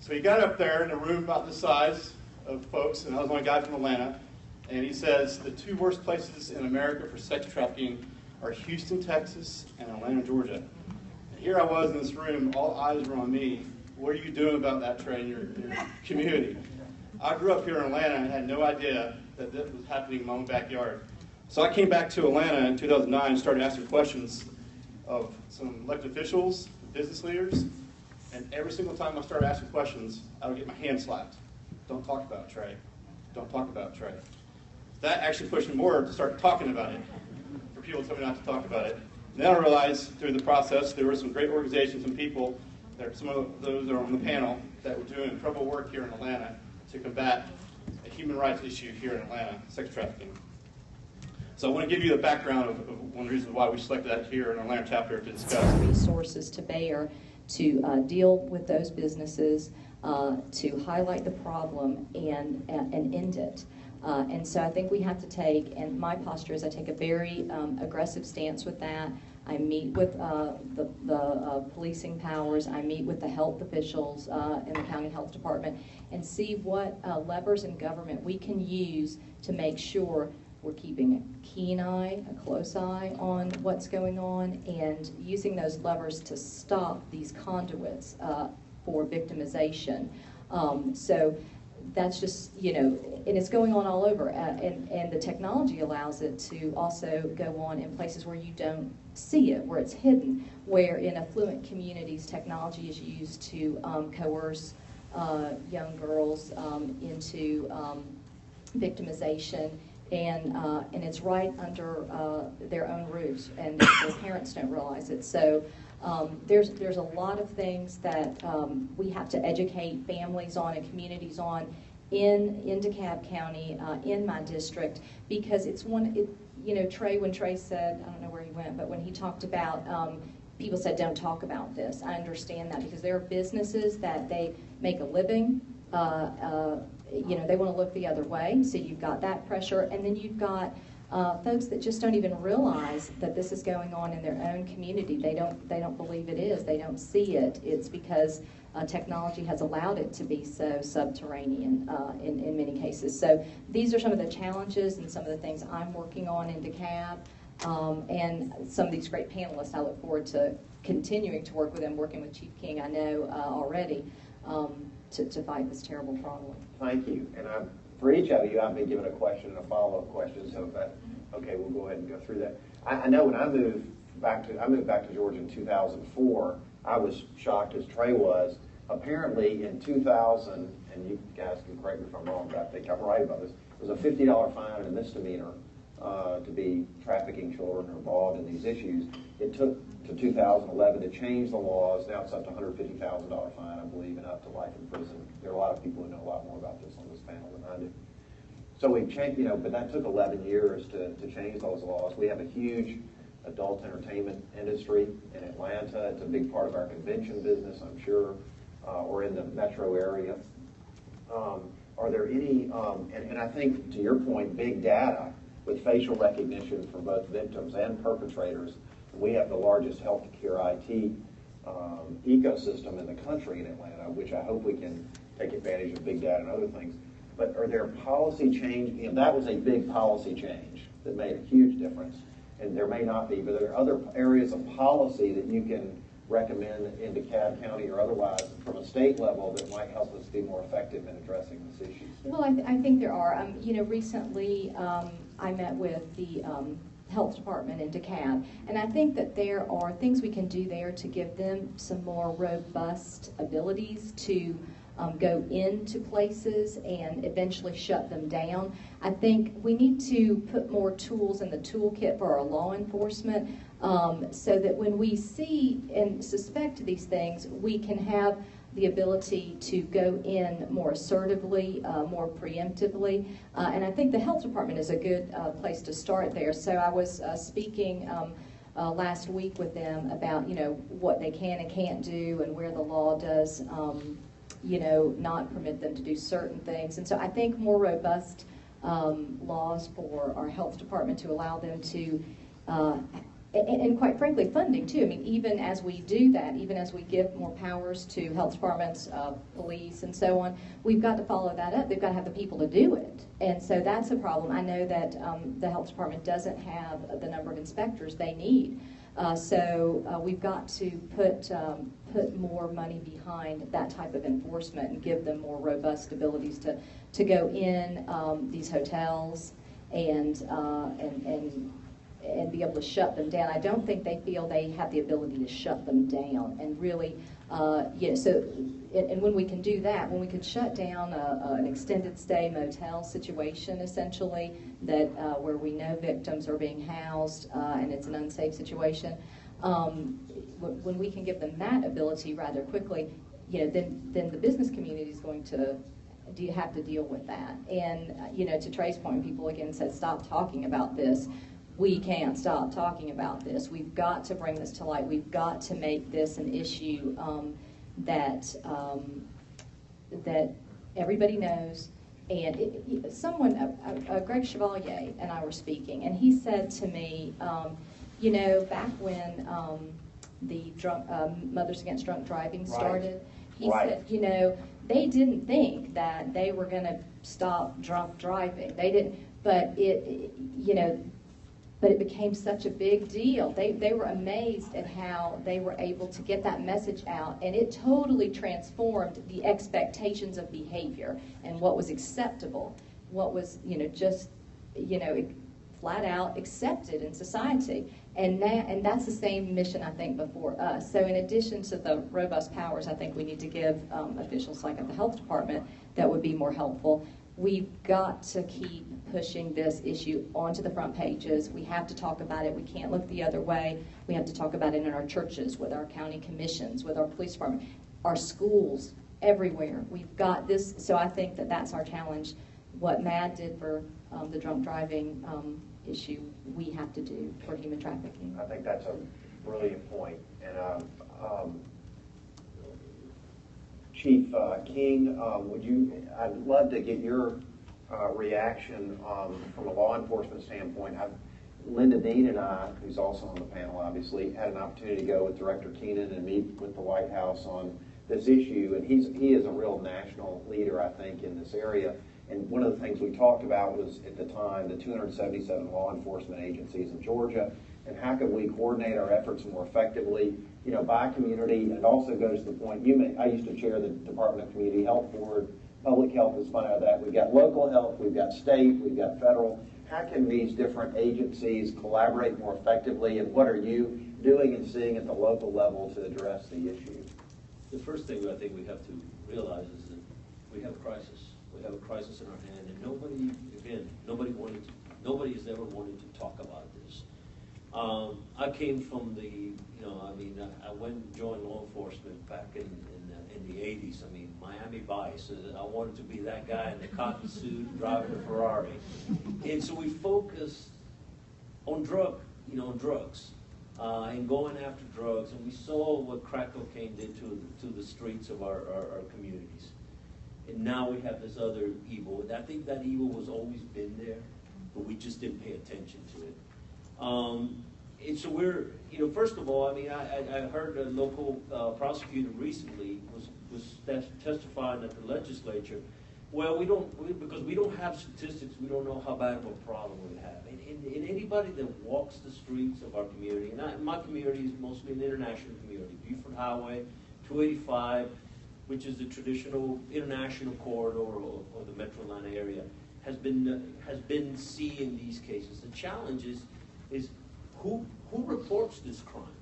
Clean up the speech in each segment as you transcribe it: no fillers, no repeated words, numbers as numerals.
So he got up there in a room about the size of folks, and I was the only guy from Atlanta, and he says the two worst places in America for sex trafficking are Houston, Texas, and Atlanta, Georgia. And here I was in this room, all eyes were on me. What are you doing about that, Trey, in your community? I grew up here in Atlanta and had no idea that this was happening in my own backyard. So I came back to Atlanta in 2009 and started asking questions of some elected officials, business leaders, and every single time I started asking questions, I would get my hand slapped. Don't talk about it, Trey. Don't talk about it, Trey. That actually pushed me more to start talking about it, for people to tell me not to talk about it. And then I realized through the process there were some great organizations and people, some of those that are on the panel, that were doing incredible work here in Atlanta to combat a human rights issue here in Atlanta, sex trafficking. So I want to give you the background of one of the reasons why we selected that here in our Atlanta chapter to discuss. Resources to bear to deal with those businesses, to highlight the problem and end it. And so I think we have to take, and my posture is I take a very aggressive stance with that. I meet with the policing powers, I meet with the health officials in the county health department and see what levers in government we can use to make sure we're keeping a keen eye, a close eye on what's going on, and using those levers to stop these conduits for victimization. So that's just, and it's going on all over, and the technology allows it to also go on in places where you don't see it, where it's hidden, where in affluent communities technology is used to coerce young girls into victimization, and it's right under their own roofs, and their parents don't realize it. So there's a lot of things that we have to educate families on and communities on in DeKalb County, in my district, because it's Trey, when Trey said, I don't know where he went, but when he talked about, people said don't talk about this. I understand that because there are businesses that they make a living, they want to look the other way, so you've got that pressure, and then you've got folks that just don't even realize that this is going on in their own community. They don't believe it is. They don't see it. It's because technology has allowed it to be so subterranean in many cases. So these are some of the challenges and some of the things I'm working on in DeKalb, and some of these great panelists. I look forward to continuing to work with them, working with Chief King, I know already, to fight this terrible problem. Thank you. And for each of you, I've been given a question and a follow-up question, so okay, we'll go ahead and go through that. I know when I moved back to Georgia in 2004, I was shocked as Trey was. Apparently in 2000, and you guys can correct me if I'm wrong, but I think I'm right about this, it was a $50 fine and a misdemeanor to be trafficking children or involved in these issues. It took to 2011 to change the laws. Now it's up to $150,000 fine, I believe, and up to life in prison. There are a lot of people who know a lot more about this on this panel than I do. So we've changed, but that took 11 years to change those laws. We have a huge adult entertainment industry in Atlanta. It's a big part of our convention business, I'm sure, or in the metro area. Are there any, and I think to your point, big data with facial recognition for both victims and perpetrators. We have the largest healthcare IT ecosystem in the country in Atlanta, which I hope we can take advantage of big data and other things. But are there policy change? That was a big policy change that made a huge difference. And there may not be, but there are other areas of policy that you can recommend in DeKalb County or otherwise from a state level that might help us be more effective in addressing this issue? Well, I think there are. Recently I met with the health department in DeKalb, and I think that there are things we can do there to give them some more robust abilities to go into places and eventually shut them down. I think we need to put more tools in the toolkit for our law enforcement so that when we see and suspect these things, we can have the ability to go in more assertively, more preemptively. And I think the health department is a good place to start there. So I was speaking last week with them about, what they can and can't do and where the law does, not permit them to do certain things. And so I think more robust laws for our health department to allow them to and quite frankly, funding too. I mean, even as we do that, even as we give more powers to health departments, police, and so on, we've got to follow that up. They've got to have the people to do it. And so that's a problem. I know that the health department doesn't have the number of inspectors they need. So we've got to put more money behind that type of enforcement and give them more robust abilities to go in these hotels and be able to shut them down. I don't think they feel they have the ability to shut them down and really, so, and when we can do that, when we can shut down an extended stay motel situation, essentially, that where we know victims are being housed and it's an unsafe situation, when we can give them that ability rather quickly, then the business community is going to have to deal with that. And, to Trey's point, people again said, stop talking about this. We can't stop talking about this. We've got to bring this to light. We've got to make this an issue that everybody knows. And Greg Chevalier and I were speaking, and he said to me, back when the Mothers Against Drunk Driving started, he said, they didn't think that they were going to stop drunk driving. They didn't, but but it became such a big deal. They were amazed at how they were able to get that message out, and it totally transformed the expectations of behavior and what was acceptable, what was flat out accepted in society. And that's the same mission, I think, before us. So in addition to the robust powers I think we need to give officials like at the health department that would be more helpful, we've got to keep pushing this issue onto the front pages. We have to talk about it. We can't look the other way. We have to talk about it in our churches, with our county commissions, with our police department, our schools, everywhere. We've got this. So I think that that's our challenge. What MAD did for the drunk driving issue, we have to do for human trafficking. I think that's a brilliant point. And Chief King, I'd love to get your reaction from a law enforcement standpoint. Linda Dean and I, who's also on the panel obviously, had an opportunity to go with Director Keenan and meet with the White House on this issue, and he is a real national leader, I think, in this area. And one of the things we talked about was, at the time, the 277 law enforcement agencies in Georgia, and how can we coordinate our efforts more effectively, by community. And it also goes to the point, I used to chair the Department of Community Health Board. Public health is spun out of that. We've got local health, we've got state, we've got federal. How can these different agencies collaborate more effectively, and what are you doing and seeing at the local level to address the issue? The first thing I think we have to realize is that we have a crisis. We have a crisis in our hand, and nobody has ever wanted to talk about this. I came from I went and joined law enforcement back in the 80s. I mean, Miami Vice. I wanted to be that guy in the cotton suit driving a Ferrari. And so we focused on drugs, and going after drugs. And we saw what crack cocaine did to the streets of our communities. And now we have this other evil. And I think that evil was always been there, but we just didn't pay attention to it. And so we're, first of all, I heard a local prosecutor recently was testifying at the legislature. Well, because we don't have statistics, we don't know how bad of a problem we have. And anybody that walks the streets of our community, and my community is mostly an international community, Beaufort Highway, 285, which is the traditional international corridor of the Metro Atlanta area, has been seeing these cases. The challenge is who reports this crime?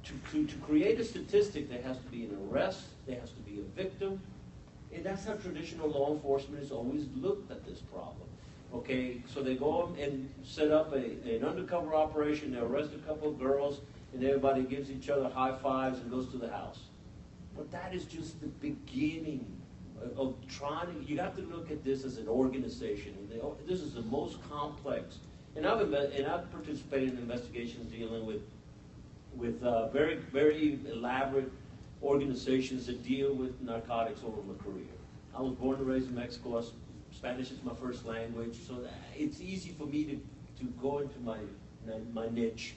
To create a statistic, there has to be an arrest, there has to be a victim, and that's how traditional law enforcement has always looked at this problem. Okay, so they go and set up an undercover operation, they arrest a couple of girls, and everybody gives each other high fives and goes to the house. But that is just the beginning of trying to, you have to look at this as an organization. This is the most complex. And I've participated in investigations dealing with very, very elaborate organizations that deal with narcotics over my career. I was born and raised in Mexico. Spanish is my first language, so it's easy for me to go into my niche.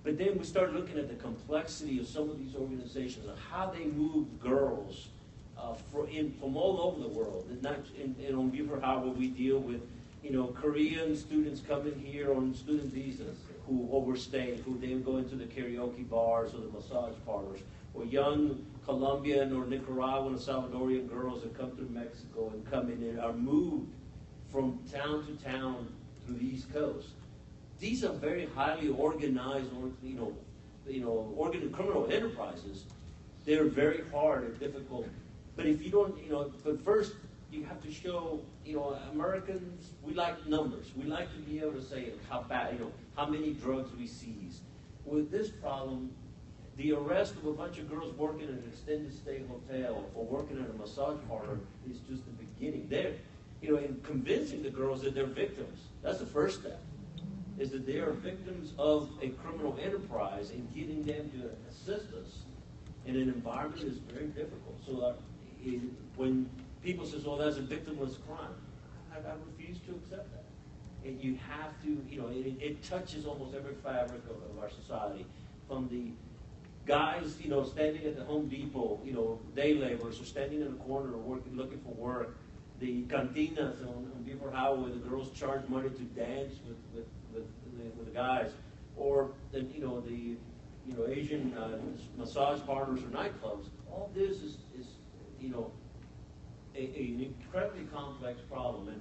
But then we start looking at the complexity of some of these organizations and how they move girls from all over the world. And not in on Beaufort Harbor, we deal with Korean students coming here on student visas who overstay, who then go into the karaoke bars or the massage parlors, or young Colombian or Nicaraguan or Salvadorian girls that come through Mexico and come in and are moved from town to town through the East Coast. These are very highly organized, criminal enterprises. They're very hard and difficult. But if you don't, but first you have to show, Americans, we like numbers. We like to be able to say how bad, how many drugs we seize. With this problem, the arrest of a bunch of girls working in an extended stay hotel or working at a massage parlor is just the beginning. They're, in convincing the girls that they're victims. That's the first step, is that they are victims of a criminal enterprise, and getting them to assist us in an environment is very difficult. So when people say, "Oh, that's a victimless crime," I refuse to accept that. And you have to, it touches almost every fabric of our society, from the guys, standing at the Home Depot, day laborers, or standing in the corner looking for work, the cantinas on Beaufort Harbor where the girls charge money to dance with the guys, or the Asian massage parlors or nightclubs. All this is an incredibly complex problem. And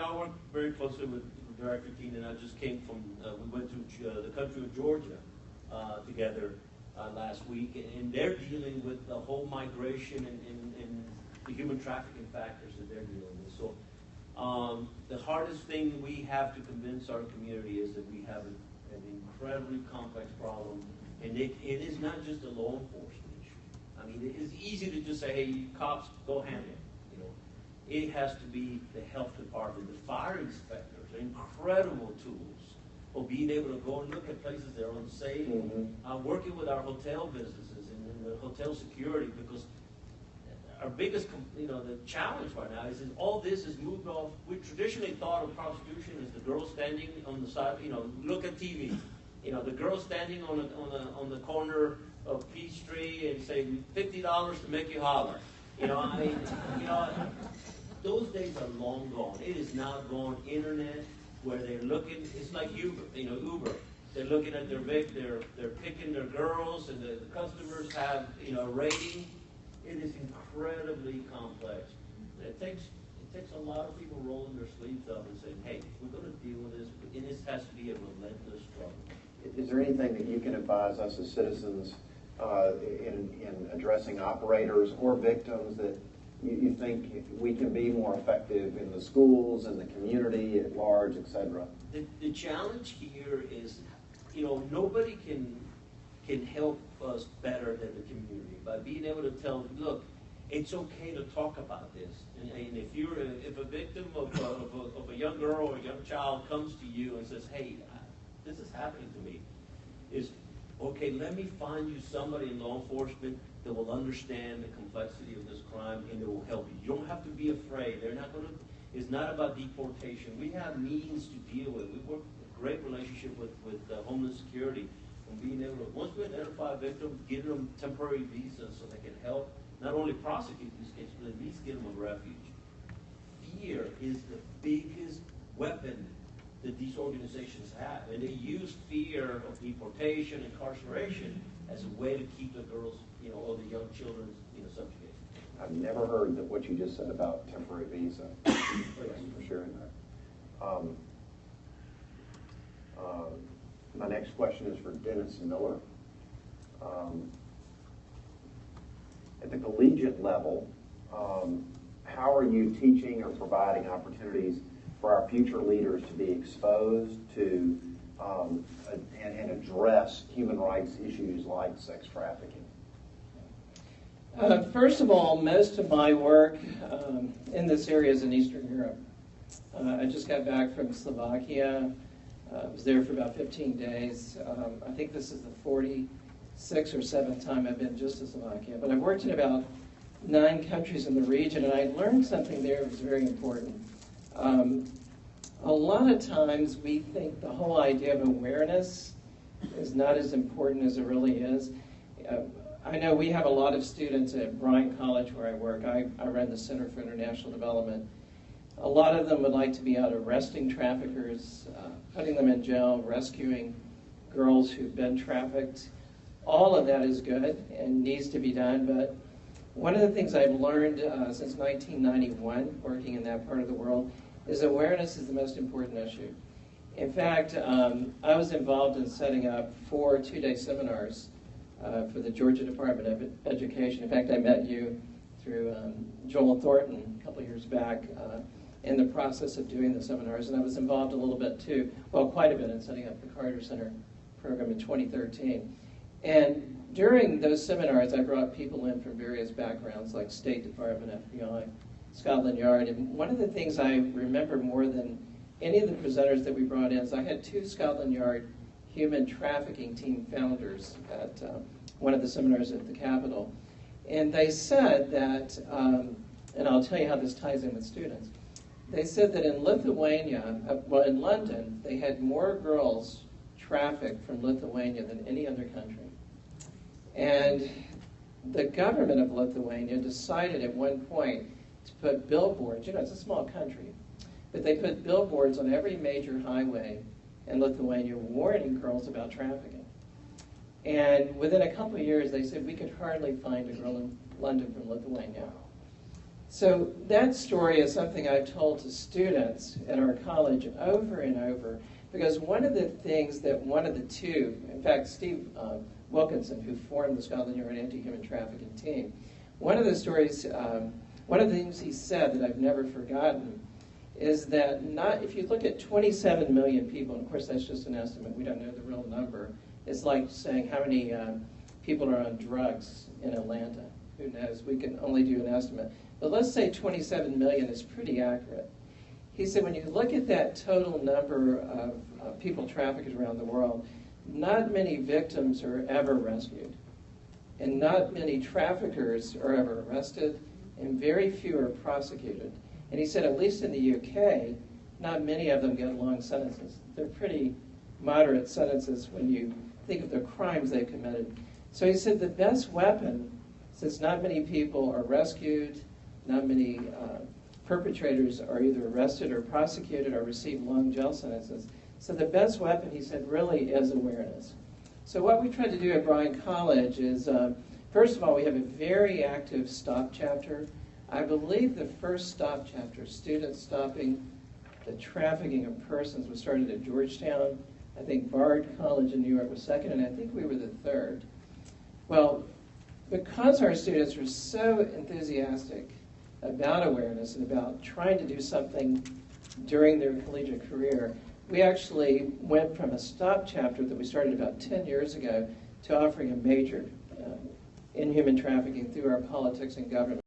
I work very closely with Director Keenan, and I just came from, we went to the country of Georgia together last week, and they're dealing with the whole migration and the human trafficking factors that they're dealing with. So the hardest thing we have to convince our community is that we have an incredibly complex problem, and it is not just a law enforcement issue. I mean, it is easy to just say, "Hey, cops, go handle it." It has to be the health department, the fire inspectors, incredible tools for being able to go and look at places that are unsafe. Working with our hotel businesses and the hotel security, because our biggest, the challenge right now is that all this is moved off. We traditionally thought of prostitution as the girl standing on the side, look at TV. The girl standing on the corner of Peachtree and saying $50 to make you holler. Those days are long gone. It is now gone internet, where they're looking. It's like Uber. They're looking at they're picking their girls, and the customers have a rating. It is incredibly complex. It takes a lot of people rolling their sleeves up and saying, "Hey, we're going to deal with this," and this has to be a relentless struggle. Is there anything that you can advise us as citizens in addressing operators or victims that you think we can be more effective in the schools and the community at large, et cetera? The challenge here is, nobody can help us better than the community by being able to tell them, look, it's okay to talk about this. And if a victim of a young girl or a young child comes to you and says, "Hey, this is happening to me," is okay, let me find you somebody in law enforcement that will understand the complexity of this crime and that will help you. You don't have to be afraid. It's not about deportation. We have means to deal with it. We work a great relationship with Homeland Security, and being able to, once we identify a victim, give them temporary visas so they can help not only prosecute these cases, but at least give them a refuge. Fear is the biggest weapon that these organizations have, and they use fear of deportation, incarceration, as a way to keep the girls, or the young children, subjugated. I've never heard that what you just said about temporary visa. Thanks for sharing that. My next question is for Dennis Miller. At the collegiate level, how are you teaching or providing opportunities for our future leaders to be exposed to and address human rights issues like sex trafficking? First of all, most of my work in this area is in Eastern Europe. I just got back from Slovakia. I was there for about 15 days. I think this is the 46th or 7th time I've been just to Slovakia. But I've worked in about 9 countries in the region, and I learned something there that was very important. A lot of times we think the whole idea of awareness is not as important as it really is. I know we have a lot of students at Bryan College where I work. I run the Center for International Development. A lot of them would like to be out arresting traffickers, putting them in jail, rescuing girls who've been trafficked. All of that is good and needs to be done, but one of the things I've learned since 1991, working in that part of the world, is awareness is the most important issue. In fact, I was involved in setting up 4 two-day seminars for the Georgia Department of Education. In fact, I met you through Joel Thornton a couple of years back in the process of doing the seminars, and I was involved a little bit too, well, quite a bit in setting up the Carter Center program in 2013. And during those seminars, I brought people in from various backgrounds like State Department, FBI, Scotland Yard, and one of the things I remember more than any of the presenters that we brought in is I had 2 Scotland Yard human trafficking team founders at one of the seminars at the Capitol. And they said that, and I'll tell you how this ties in with students, they said that in Lithuania, well, in London, they had more girls trafficked from Lithuania than any other country. And the government of Lithuania decided at one point to put billboards, it's a small country, but they put billboards on every major highway in Lithuania warning girls about trafficking. And within a couple of years, they said we could hardly find a girl in London from Lithuania. So that story is something I've told to students at our college over and over, because one of the things that one of the 2, in fact, Steve Wilkinson, who formed the Scotland Yard Anti-Human Trafficking team, one of the stories, one of the things he said that I've never forgotten is that if you look at 27 million people, and of course that's just an estimate, we don't know the real number, it's like saying how many people are on drugs in Atlanta. Who knows? We can only do an estimate. But let's say 27 million is pretty accurate. He said when you look at that total number of people trafficked around the world, not many victims are ever rescued. And not many traffickers are ever arrested, and very few are prosecuted. And he said, at least in the UK, not many of them get long sentences. They're pretty moderate sentences when you think of the crimes they've committed. So he said the best weapon, since not many people are rescued, not many perpetrators are either arrested or prosecuted or receive long jail sentences. So the best weapon, he said, really is awareness. So what we try to do at Bryan College is, first of all, we have a very active STOP chapter. I believe the first STOP chapter, students stopping the trafficking of persons, was started at Georgetown. I think Bard College in New York was second, and I think we were the third. Well, because our students were so enthusiastic about awareness and about trying to do something during their collegiate career, we actually went from a STOP chapter that we started about 10 years ago to offering a major in human trafficking through our politics and government.